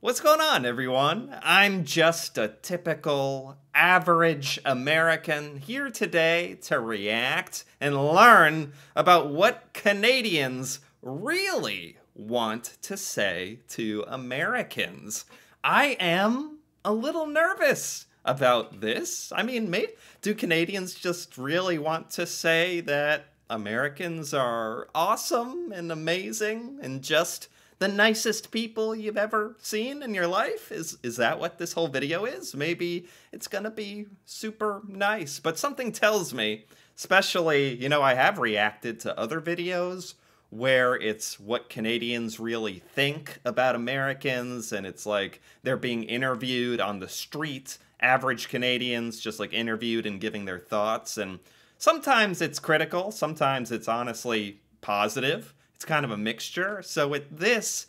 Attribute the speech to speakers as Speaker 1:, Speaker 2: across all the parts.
Speaker 1: What's going on, everyone? I'm just a typical, average American here today to react and learn about what Canadians really want to say to Americans. I am a little nervous about this. I mean, do Canadians just really want to say that Americans are awesome and amazing and just the nicest people you've ever seen in your life? Is that what this whole video is? Maybe it's gonna be super nice, but something tells me, especially, I have reacted to other videos where it's what Canadians really think about Americans, and it's like they're being interviewed on the street, average Canadians just like interviewed and giving their thoughts, and sometimes it's critical, sometimes it's honestly positive. It's kind of a mixture. So with this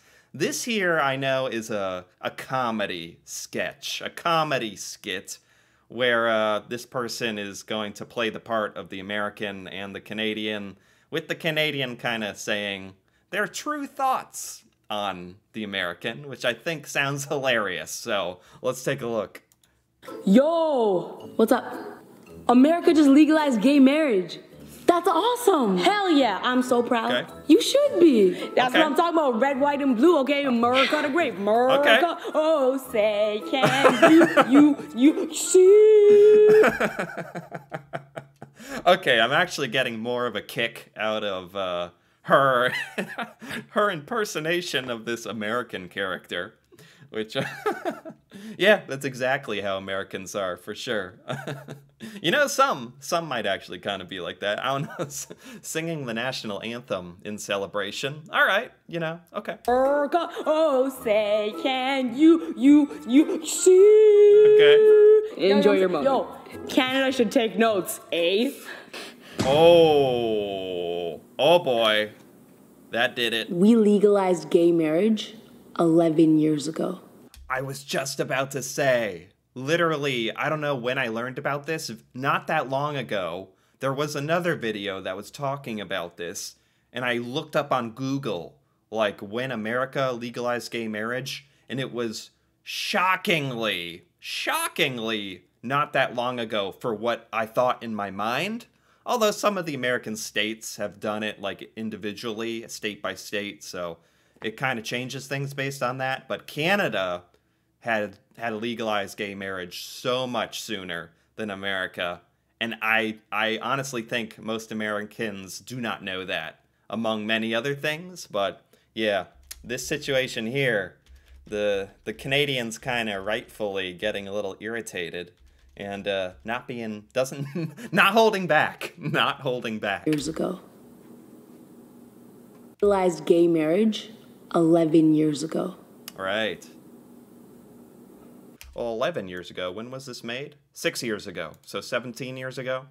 Speaker 1: here I know is a comedy sketch, a comedy skit where this person is going to play the part of the American and the Canadian, with the Canadian kind of saying their true thoughts on the American, which I think sounds hilarious. So let's take a look.
Speaker 2: Yo, what's up? America just legalized gay marriage. That's awesome. Hell yeah, I'm so proud. Okay. You should be. That's what I'm talking about, red, white, and blue, okay? America the great, America. Okay. Oh, say, can you see?
Speaker 1: Okay, I'm actually getting more of a kick out of her impersonation of this American character, which, yeah, that's exactly how Americans are, for sure. Some might actually kind of be like that. I don't know, singing the national anthem in celebration. All right, okay.
Speaker 2: America, oh, say, can you see?
Speaker 1: Okay.
Speaker 2: Enjoy your moment. Yo, Canada should take notes, eh?
Speaker 1: Oh boy, that did it.
Speaker 2: We legalized gay marriage 11 years ago.
Speaker 1: I was just about to say, literally, I don't know when I learned about this, not that long ago, there was another video that was talking about this, and I looked up on Google, like, when America legalized gay marriage, and it was shockingly not that long ago for what I thought in my mind. Although some of the American states have done it, like, individually, state by state, so it kind of changes things based on that. But Canada had legalized gay marriage so much sooner than America, and I honestly think most Americans do not know that, among many other things. But yeah, this situation here, the Canadians kind of rightfully getting a little irritated and not holding back.
Speaker 2: Years ago. Legalized gay marriage 11 years ago.
Speaker 1: Right. Well, 11 years ago. When was this made? 6 years ago. So 17 years ago?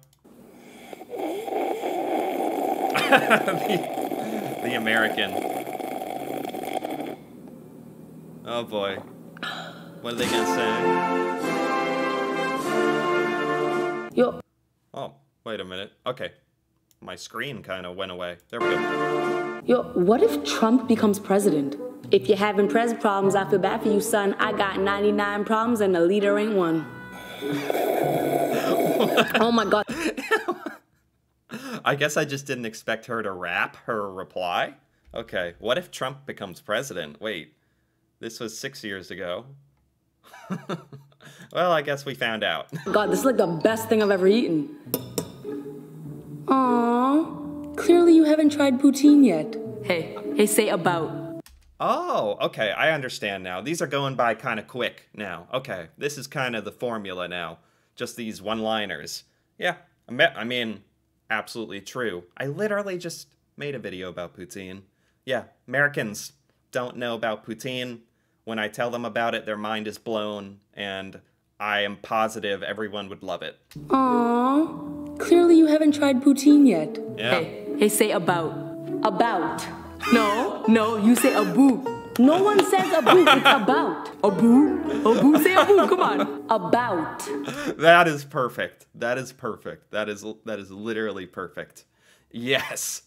Speaker 1: the American. Oh boy. What are they gonna say?
Speaker 2: Yo.
Speaker 1: Oh, wait a minute. Okay. My screen kind of went away. There we go.
Speaker 2: Yo, what if Trump becomes president? If you're having pres problems, I feel bad for you, son. I got 99 problems and the leader ain't one. Oh my God.
Speaker 1: I guess I just didn't expect her to rap her reply. Okay, what if Trump becomes president? Wait, this was 6 years ago. Well, I guess we found out.
Speaker 2: God, this is like the best thing I've ever eaten. Aww, clearly you haven't tried poutine yet. Hey, say about.
Speaker 1: Oh, okay, I understand now. These are going by kind of quick now. Okay, this is kind of the formula now. Just these one-liners. Yeah, I mean, absolutely true. I literally just made a video about poutine. Yeah, Americans don't know about poutine. When I tell them about it, their mind is blown, and I am positive everyone would love it.
Speaker 2: Aww, clearly you haven't tried poutine yet.
Speaker 1: Yeah.
Speaker 2: Hey, say about. About. No, you say aboo. No one says aboo, it's about. Aboo, say aboo, come on. About.
Speaker 1: That is perfect. That is literally perfect. Yes.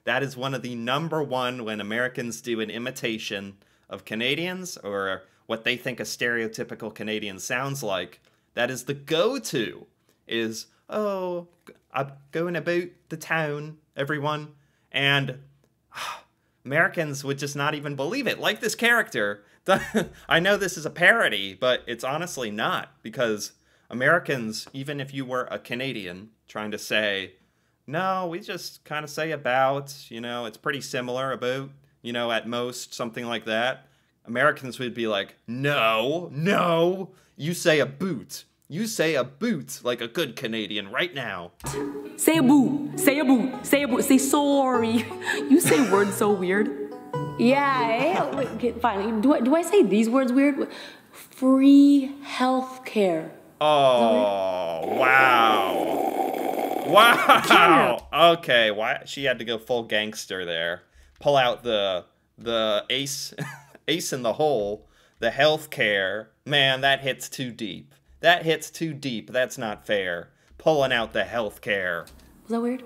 Speaker 1: That is one of the #1 when Americans do an imitation of Canadians, or what they think a stereotypical Canadian sounds like, that is the go-to, is, oh, I'm going about the town, everyone. And Americans would just not even believe it. Like this character. I know this is a parody, but it's honestly not. Because Americans, even if you were a Canadian trying to say, no, we just kind of say about, you know, it's pretty similar, about, you know, at most, something like that. Americans would be like, no, you say a boot. You say a boot like a good Canadian right now.
Speaker 2: Say a boot, say a boot, say a boot, say sorry. You say words so weird. Yeah, wait, okay, fine. Do I say these words weird? Free healthcare.
Speaker 1: Oh, wow. Wow. Okay, why she had to go full gangster there. Pull out the ace ace in the hole, the healthcare. Man, that hits too deep. That hits too deep. That's not fair. Pulling out the healthcare.
Speaker 2: Was that weird?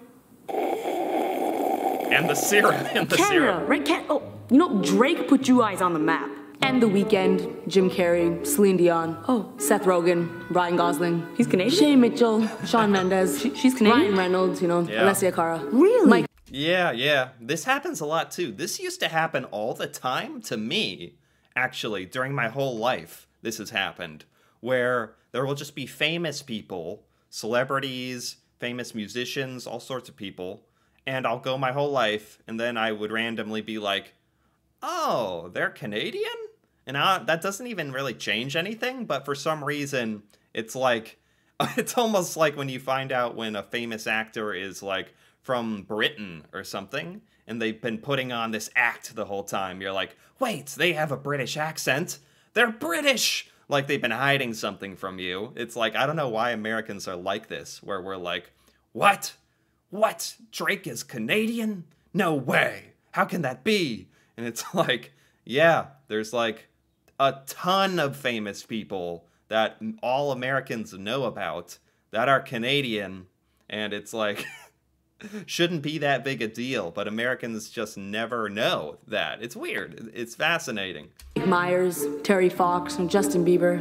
Speaker 1: And the syrup. And the syrup.
Speaker 2: Right? Oh, you know, Drake put you guys on the map. And The Weeknd, Jim Carrey, Celine Dion. Oh, Seth Rogen, Ryan Gosling. He's Canadian. Shay Mitchell, Shawn Mendes. She's Canadian. Ryan Reynolds, you know, yeah. Alessia Cara. Really? Mike.
Speaker 1: Yeah. This happens a lot too. This used to happen all the time to me, actually, during my whole life. This has happened. Where there will just be famous people, celebrities, famous musicians, all sorts of people, and I'll go my whole life, and then I would randomly be like, oh, they're Canadian? And that doesn't even really change anything, but for some reason, it's like, it's almost like when you find out when a famous actor is like from Britain or something, and they've been putting on this act the whole time. You're like, wait, they have a British accent. They're British! Like they've been hiding something from you. It's like, I don't know why Americans are like this, where we're like, what? What? Drake is Canadian? No way. How can that be? And it's like, yeah, there's like a ton of famous people that all Americans know about that are Canadian. And it's like, shouldn't be that big a deal, but Americans just never know that. It's weird. It's fascinating.
Speaker 2: Myers, Terry Fox, and Justin Bieber.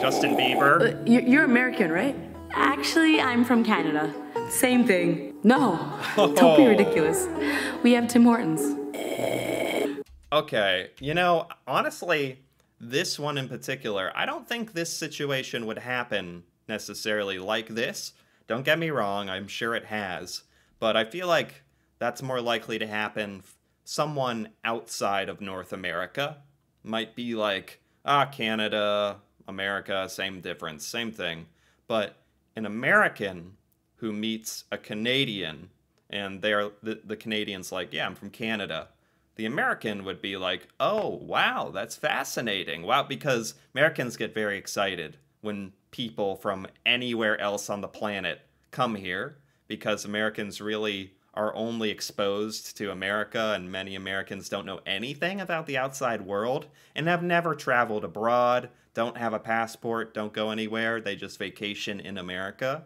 Speaker 1: Justin Bieber?
Speaker 2: You're American, right? Actually, I'm from Canada. Same thing. No, don't be ridiculous. We have Tim Hortons.
Speaker 1: Okay, you know, honestly, this one in particular, I don't think this situation would happen necessarily like this. Don't get me wrong, I'm sure it has. But I feel like that's more likely to happen someone outside of North America. Might be like, Canada, America, same difference, same thing. But an American who meets a Canadian, and they're the Canadian's like, yeah, I'm from Canada. The American would be like, oh, wow, that's fascinating. Wow, because Americans get very excited when people from anywhere else on the planet come here, because Americans really are only exposed to America, and many Americans don't know anything about the outside world and have never traveled abroad, don't have a passport, don't go anywhere, they just vacation in America.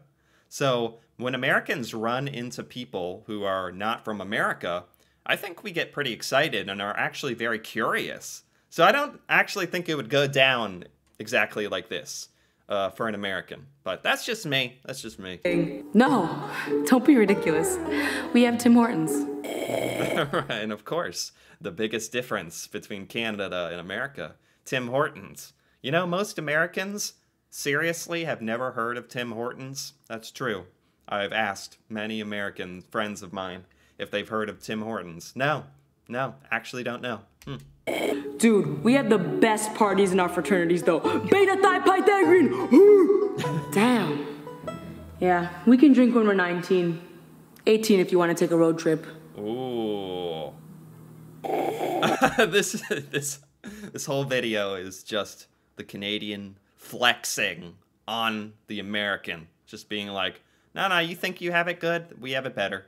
Speaker 1: So when Americans run into people who are not from America, I think we get pretty excited and are actually very curious. So I don't actually think it would go down exactly like this for an American. But that's just me. That's just me.
Speaker 2: No, don't be ridiculous. We have Tim Hortons.
Speaker 1: And of course, the biggest difference between Canada and America, Tim Hortons. You know, most Americans seriously have never heard of Tim Hortons. That's true. I've asked many American friends of mine if they've heard of Tim Hortons. No, actually don't know.
Speaker 2: Dude, we have the best parties in our fraternities though. Beta Thigh Pythagorean! Damn. Yeah, we can drink when we're 19. 18 if you want to take a road trip.
Speaker 1: Ooh. This whole video is just the Canadian flexing on the American. Just being like, no, you think you have it good? We have it better.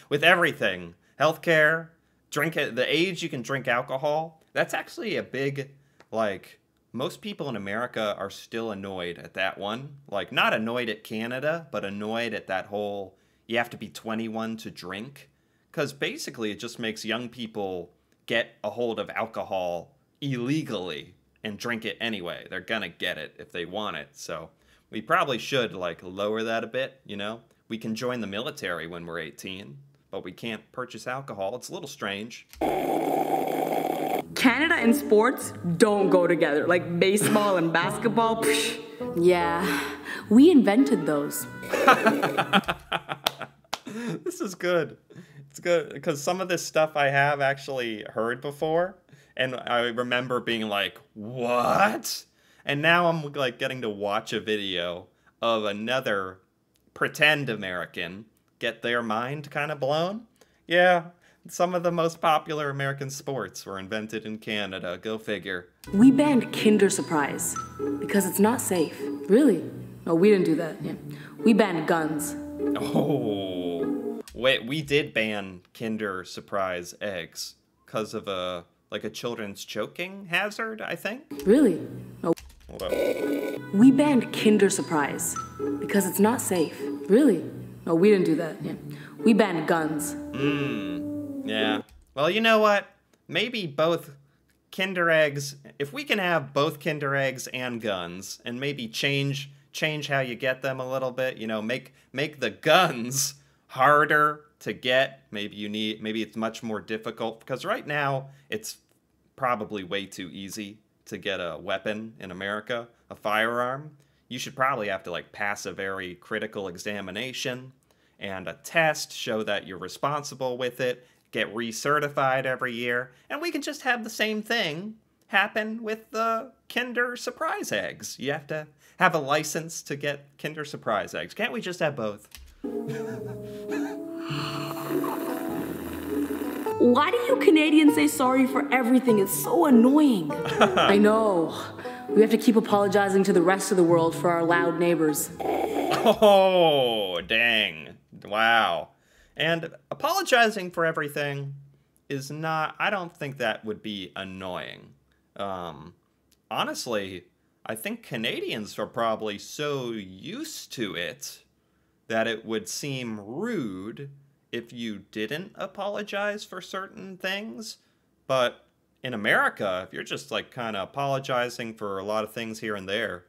Speaker 1: With everything. Healthcare, the age you can drink alcohol. That's actually a big, like, most people in America are still annoyed at that one. Like, not annoyed at Canada, but annoyed at that whole, you have to be 21 to drink. Because basically it just makes young people get a hold of alcohol illegally and drink it anyway. They're gonna get it if they want it. So we probably should, like, lower that a bit, you know? We can join the military when we're 18, but we can't purchase alcohol. It's a little strange.
Speaker 2: Canada and sports don't go together, like baseball and basketball. Psh. Yeah, we invented those.
Speaker 1: This is good. It's good because some of this stuff I have actually heard before, and I remember being like, what? And now I'm like getting to watch a video of another pretend American get their mind kind of blown. Yeah, some of the most popular American sports were invented in Canada. Go figure.
Speaker 2: We banned Kinder Surprise because it's not safe. Really? No, we didn't do that. Yeah. We banned guns.
Speaker 1: Oh, wait, we did ban Kinder Surprise eggs because of a children's choking hazard, I think.
Speaker 2: Really? No.
Speaker 1: Hold up.
Speaker 2: We banned Kinder Surprise because it's not safe. Really? No, we didn't do that. Yeah. We banned guns.
Speaker 1: Yeah. Well, you know what? Maybe both Kinder eggs, if we can have both Kinder eggs and guns, and maybe change how you get them a little bit, you know, make the guns harder to get. Maybe it's much more difficult, because right now it's probably way too easy to get a weapon in America, a firearm. You should probably have to, like, pass a very critical examination and a test, show that you're responsible with it, get recertified every year, and we can just have the same thing happen with the Kinder Surprise eggs. You have to have a license to get Kinder Surprise eggs. Can't we just have both?
Speaker 2: Why do you Canadians say sorry for everything? It's so annoying. I know. We have to keep apologizing to the rest of the world for our loud neighbors.
Speaker 1: Oh, dang. Wow. And apologizing for everything is not, I don't think that would be annoying. Honestly, I think Canadians are probably so used to it that it would seem rude if you didn't apologize for certain things. But in America, if you're just, like, kind of apologizing for a lot of things here and there,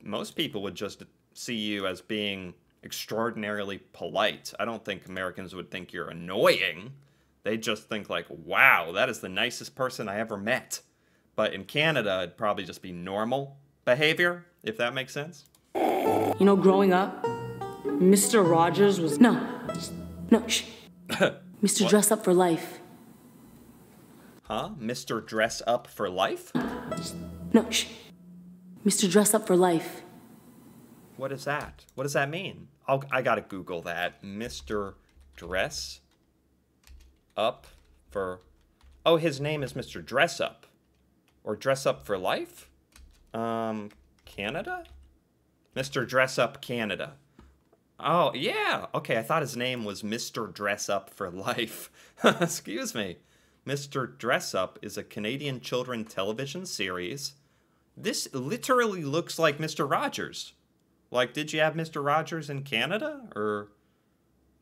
Speaker 1: most people would just see you as being extraordinarily polite. I don't think Americans would think you're annoying. They just think, like, wow, that is the nicest person I ever met. But in Canada, it'd probably just be normal behavior, if that makes sense.
Speaker 2: You know, growing up, Mr. Rogers was... No, shh. Mr. Dress Up for Life.
Speaker 1: Huh? Mr. Dress Up for Life?
Speaker 2: No, shh. Mr. Dress Up for Life.
Speaker 1: What is that? What does that mean? I gotta Google that. Mr. Dress Up for... Oh, his name is Mr. Dress Up. Or Dress Up for Life? Canada? Mr. Dress Up Canada. Oh, yeah. Okay, I thought his name was Mr. Dress Up for Life. Excuse me. Mr. Dress Up is a Canadian children's television series. This literally looks like Mr. Rogers. Like, did you have Mr. Rogers in Canada? Or...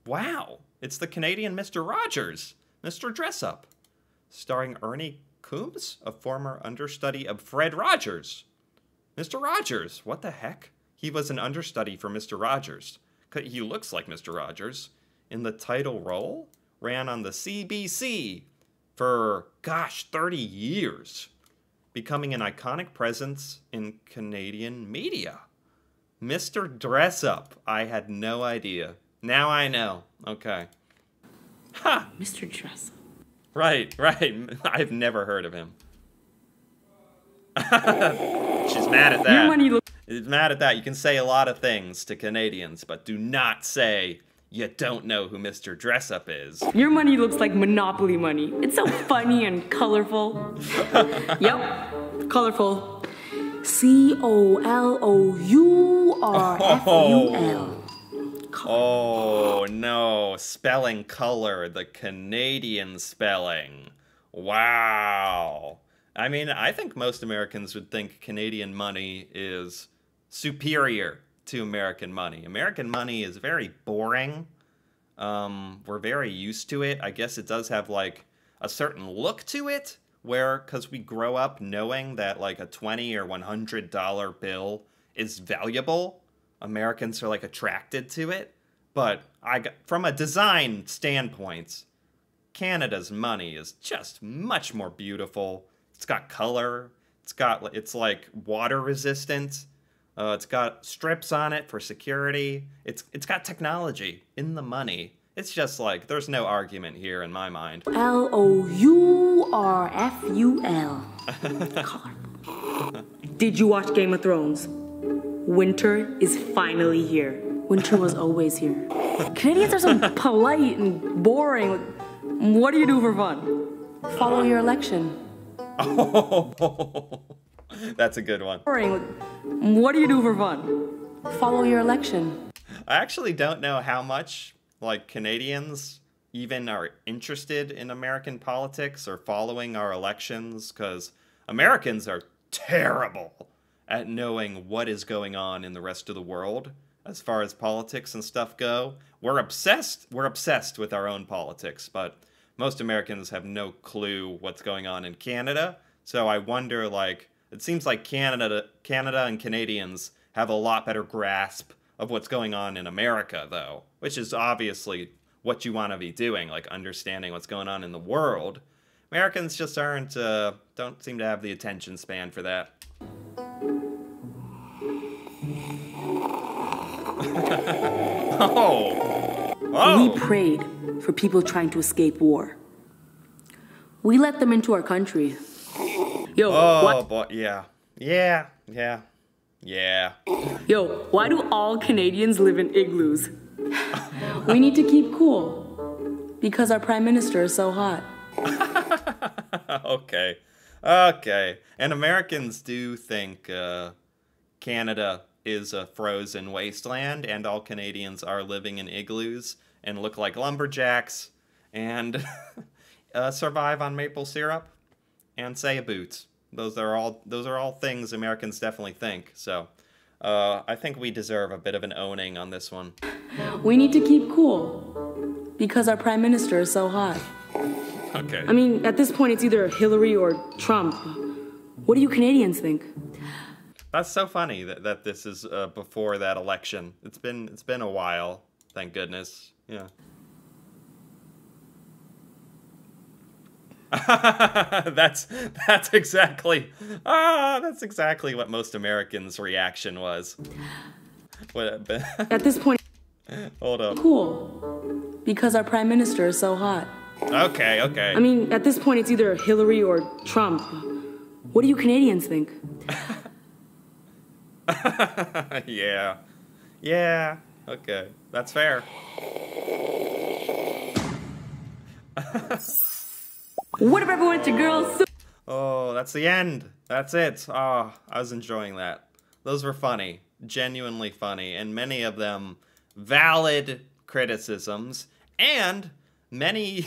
Speaker 1: Wow, it's the Canadian Mr. Rogers. Mr. Dress Up. Starring Ernie Coombs, a former understudy of Fred Rogers. Mr. Rogers, what the heck? He was an understudy for Mr. Rogers. He looks like Mr. Rogers. In the title role, ran on the CBC for, gosh, 30 years. Becoming an iconic presence in Canadian media. Mr. Dress Up. I had no idea. Now I know. Okay. Ha!
Speaker 2: Mr. Dress Up.
Speaker 1: Right. I've never heard of him. She's mad at that. She's mad at that. You can say a lot of things to Canadians, but do not say you don't know who Mr. Dress Up is.
Speaker 2: Your money looks like Monopoly money. It's so funny and colorful. Yep, colorful. COLOURFUL.
Speaker 1: Oh, no. Spelling color. The Canadian spelling. Wow. I mean, I think most Americans would think Canadian money is superior to American money. American money is very boring. We're very used to it. I guess it does have, like, a certain look to it, where, because we grow up knowing that like a $20 or $100 bill is valuable, Americans are like attracted to it. But from a design standpoint, Canada's money is just much more beautiful. It's got color. It's like water resistant. It's got strips on it for security. It's got technology in the money. It's just like, there's no argument here in my mind.
Speaker 2: LOURFUL. Did you watch Game of Thrones? Winter is finally here. Winter was always here. Canadians are so polite and boring. What do you do for fun? Follow your election.
Speaker 1: Oh, that's a good one.
Speaker 2: Boring. What do you do for fun? Follow your election.
Speaker 1: I actually don't know how much, like, Canadians even are interested in American politics or following our elections, because Americans are terrible at knowing what is going on in the rest of the world as far as politics and stuff go. We're obsessed with our own politics, but most Americans have no clue what's going on in Canada. So I wonder, like, it seems like Canada and Canadians have a lot better grasp of what's going on in America, though, which is obviously what you want to be doing, like understanding what's going on in the world. Americans just don't seem to have the attention span for that.
Speaker 2: We prayed for people trying to escape war. We let them into our country. Yo,
Speaker 1: boy, yeah.
Speaker 2: Yo, why do all Canadians live in igloos? We need to keep cool because our prime minister is so hot.
Speaker 1: Okay. And Americans do think Canada is a frozen wasteland, and all Canadians are living in igloos and look like lumberjacks and survive on maple syrup and say a boot. Those are all things Americans definitely think. So I think we deserve a bit of an owning on this one.
Speaker 2: We need to keep cool because our prime minister is so hot.
Speaker 1: Okay.
Speaker 2: I mean, at this point, it's either Hillary or Trump. What do you Canadians think?
Speaker 1: That's so funny that this is before that election. It's been a while, thank goodness. Yeah. that's exactly what most Americans' reaction was.
Speaker 2: At this point,
Speaker 1: hold up.
Speaker 2: Cool, because our prime minister is so hot.
Speaker 1: Okay.
Speaker 2: I mean, at this point, it's either Hillary or Trump. What do you Canadians think?
Speaker 1: Yeah. Okay, that's fair.
Speaker 2: What if everyone went to girls?
Speaker 1: Oh, that's the end. That's it. Oh, I was enjoying that. Those were funny. Genuinely funny. And many of them valid criticisms. And many,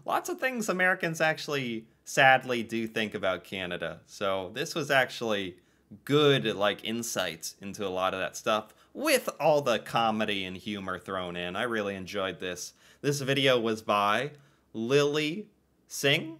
Speaker 1: lots of things Americans actually sadly do think about Canada. So this was actually good, like, insights into a lot of that stuff with all the comedy and humor thrown in. I really enjoyed this. This video was by Lily Singh.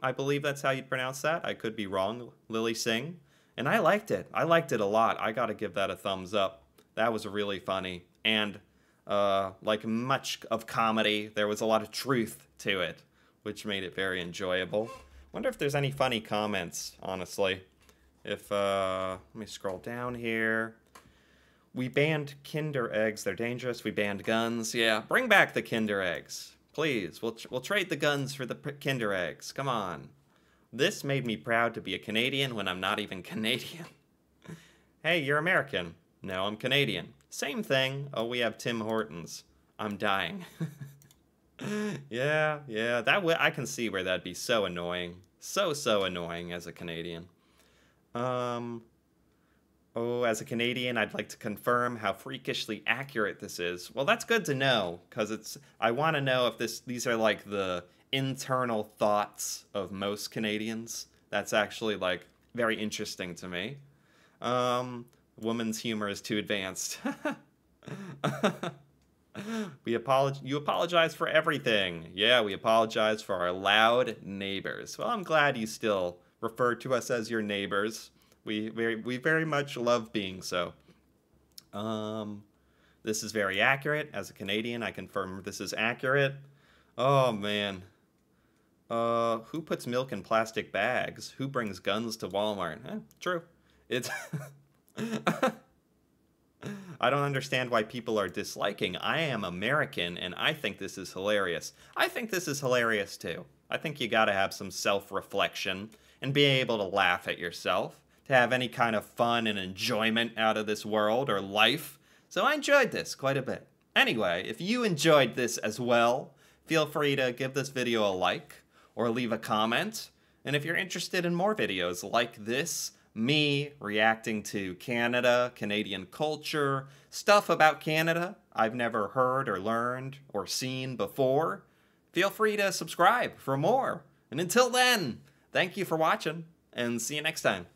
Speaker 1: I believe that's how you'd pronounce that. I could be wrong. Lily Singh. And I liked it. I liked it a lot. I gotta give that a thumbs up. That was really funny. And like much of comedy, there was a lot of truth to it, which made it very enjoyable. Wonder if there's any funny comments, honestly. If, let me scroll down here. We banned Kinder Eggs. They're dangerous. We banned guns. Yeah, bring back the Kinder Eggs. Please, we'll trade the guns for the Kinder Eggs. Come on. This made me proud to be a Canadian when I'm not even Canadian. Hey, you're American. No, I'm Canadian. Same thing. Oh, we have Tim Hortons. I'm dying. Yeah. I can see where that'd be so annoying. So annoying as a Canadian. Oh, as a Canadian, I'd like to confirm how freakishly accurate this is. Well, that's good to know, because I want to know if these are like the internal thoughts of most Canadians. That's actually like very interesting to me. Woman's humor is too advanced. You apologize for everything. Yeah, we apologize for our loud neighbors. Well, I'm glad you still refer to us as your neighbors. We very much love being so. This is very accurate. As a Canadian, I confirm this is accurate. Oh, man. Who puts milk in plastic bags? Who brings guns to Walmart? True. It's... I don't understand why people are disliking. I am American, and I think this is hilarious. I think this is hilarious, too. I think you gotta have some self-reflection and be able to laugh at yourself, to have any kind of fun and enjoyment out of this world or life. So I enjoyed this quite a bit. Anyway, if you enjoyed this as well, feel free to give this video a like or leave a comment. And if you're interested in more videos like this, me reacting to Canada, Canadian culture, stuff about Canada I've never heard or learned or seen before, feel free to subscribe for more. And until then, thank you for watching, and see you next time.